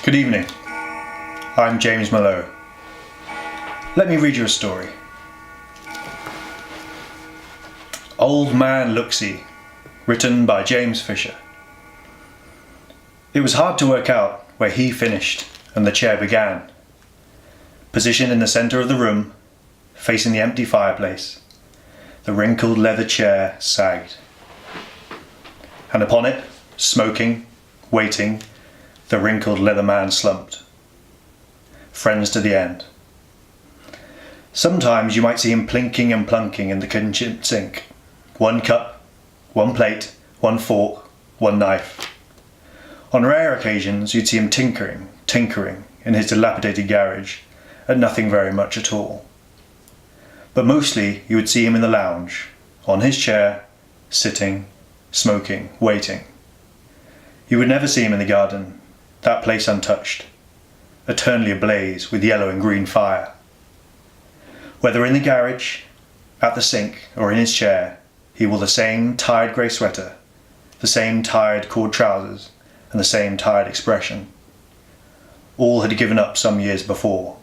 Good evening. I'm James Merlot. Let me read you a story. Old Man Looksee, written by James Fisher. It was hard to work out where he finished and the chair began. Positioned in the centre of the room, facing the empty fireplace, the wrinkled leather chair sagged. And upon it, smoking, waiting, the wrinkled leather man slumped. Friends to the end. Sometimes you might see him plinking and plunking in the kitchen sink. One cup, one plate, one fork, one knife. On rare occasions you'd see him tinkering in his dilapidated garage at nothing very much at all. But mostly you would see him in the lounge, on his chair, sitting, smoking, waiting. You would never see him in the garden, that place untouched, eternally ablaze with yellow and green fire. Whether in the garage, at the sink, or in his chair, he wore the same tired grey sweater, the same tired cord trousers, and the same tired expression. All had given up some years before.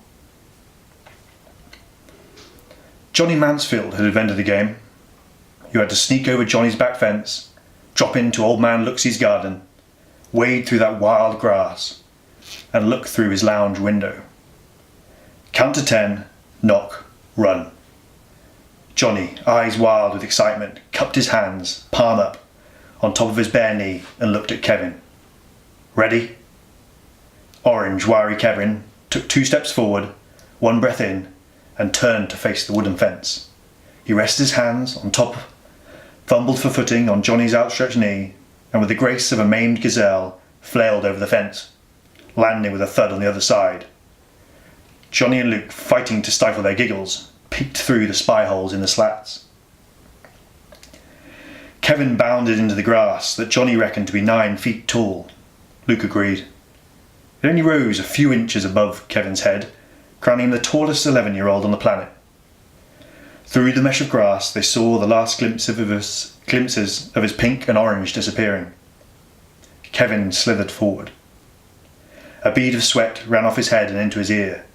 Johnny Mansfield had invented the game. You had to sneak over Johnny's back fence, drop into Old Man Looksee's garden, wade through that wild grass, and look through his lounge window. Count to 10, knock, run. Johnny, eyes wild with excitement, cupped his hands, palm up, on top of his bare knee, and looked at Kevin. Ready? Orange, wiry Kevin took 2 steps forward, 1 breath in, and turned to face the wooden fence. He rested his hands on top, fumbled for footing on Johnny's outstretched knee, and with the grace of a maimed gazelle, flailed over the fence, landing with a thud on the other side. Johnny and Luke, fighting to stifle their giggles, peeked through the spy holes in the slats. Kevin bounded into the grass that Johnny reckoned to be 9 feet tall. Luke agreed. It only rose a few inches above Kevin's head, crowning him the tallest 11-year-old on the planet. Through the mesh of grass they saw the last glimpses of his pink and orange disappearing. Kevin slithered forward. A bead of sweat ran off his head and into his ear,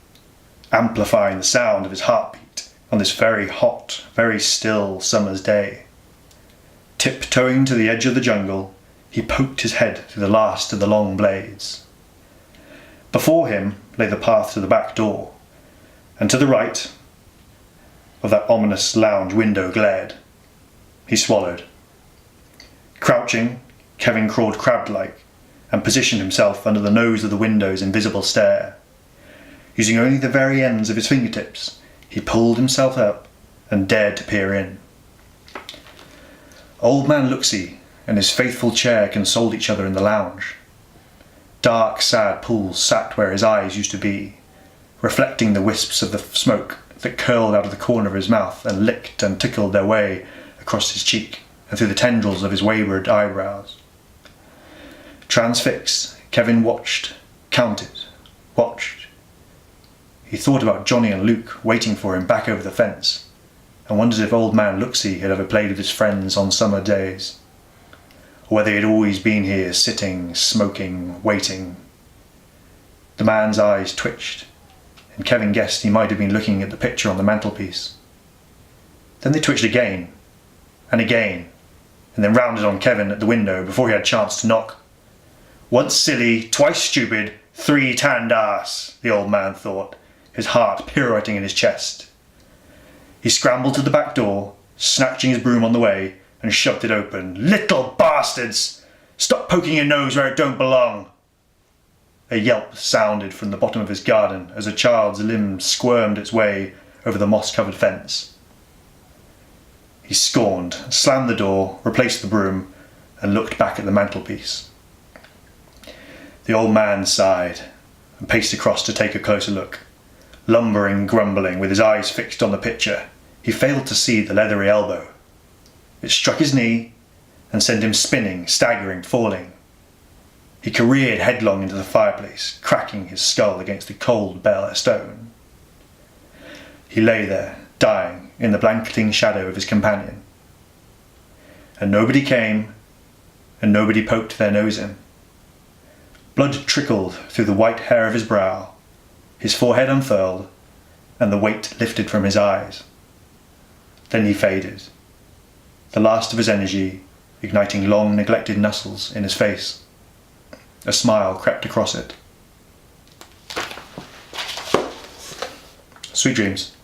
amplifying the sound of his heartbeat on this very hot, very still summer's day. Tiptoeing to the edge of the jungle, he poked his head through the last of the long blades. Before him lay the path to the back door, and to the right of that ominous lounge window glared. He swallowed. Crouching, Kevin crawled crab-like and positioned himself under the nose of the window's invisible stair. Using only the very ends of his fingertips, he pulled himself up and dared to peer in. Old Man Looksee and his faithful chair consoled each other in the lounge. Dark, sad pools sat where his eyes used to be, reflecting the wisps of the smoke that curled out of the corner of his mouth and licked and tickled their way across his cheek and through the tendrils of his wayward eyebrows. Transfixed, Kevin watched, counted, watched. He thought about Johnny and Luke waiting for him back over the fence, and wondered if Old Man Looksee had ever played with his friends on summer days, or whether he had always been here sitting, smoking, waiting. The man's eyes twitched, and Kevin guessed he might have been looking at the picture on the mantelpiece. Then they twitched again, and then rounded on Kevin at the window before he had a chance to knock. Once silly, twice stupid, 3 tanned ass, the old man thought, his heart pirouetting in his chest. He scrambled to the back door, snatching his broom on the way, and shoved it open. Little bastards! Stop poking your nose where it don't belong! A yelp sounded from the bottom of his garden as a child's limb squirmed its way over the moss-covered fence. He scorned, slammed the door, replaced the broom, and looked back at the mantelpiece. The old man sighed and paced across to take a closer look. Lumbering, grumbling, with his eyes fixed on the picture, he failed to see the leathery elbow. It struck his knee and sent him spinning, staggering, falling. He careered headlong into the fireplace, cracking his skull against the cold bare stone. He lay there, dying, in the blanketing shadow of his companion. And nobody came, and nobody poked their nose in. Blood trickled through the white hair of his brow, his forehead unfurled, and the weight lifted from his eyes. Then he faded, the last of his energy igniting long neglected muscles in his face. A smile crept across it. Sweet dreams.